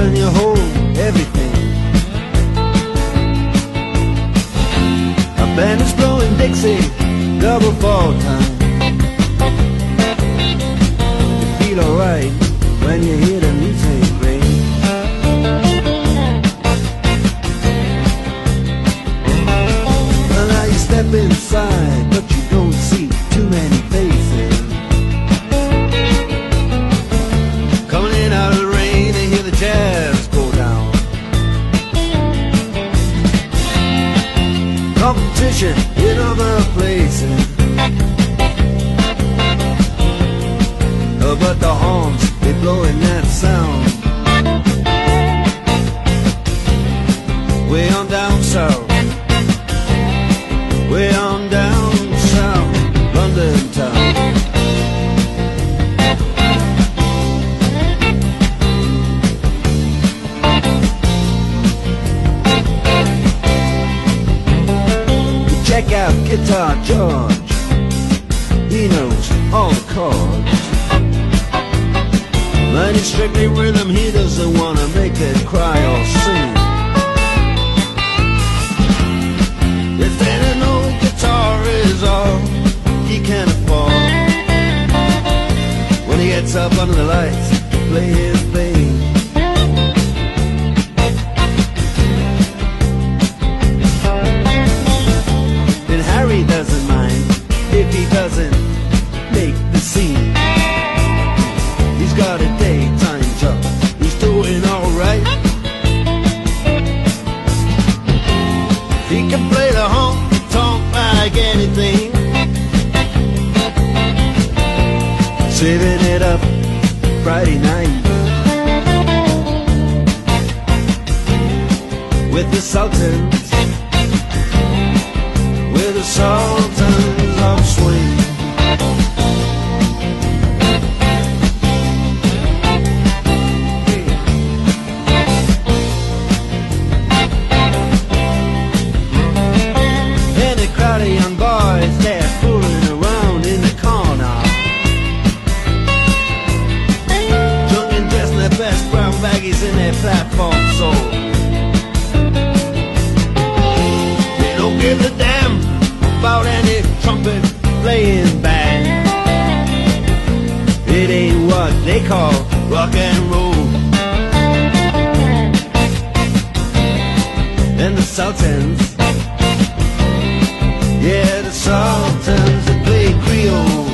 when you hold everything. A band is blowing Dixie, double fall time. You feel alright when you hear the music ring. Well, now you step inside, but you don't see too many faces. Coming in out of the rain and hear the jazz go down. Competition in other places, but the horns, they blowing that sound. Way on down south, way on down south, London town. Check out Guitar George, he knows all the chords. But it's strictly rhythm, he doesn't wanna make it cry or sing. If then an old guitar is all he can afford, when he gets up under the lights to play his thing. Then Harry doesn't mind if he doesn't make the scene. He's got a daytime job, he's doing alright. He can play the honky-tonk like anything, saving it up Friday night with the Sultans, with the Sultans of Swing. Young boys, they're fooling around in the corner, drunk and dressed in their best brown baggies in their platform soul. They don't give a damn about any trumpet playing band. It ain't what they call rock and roll. And the Sultans, yeah, the Sultans that play Creole.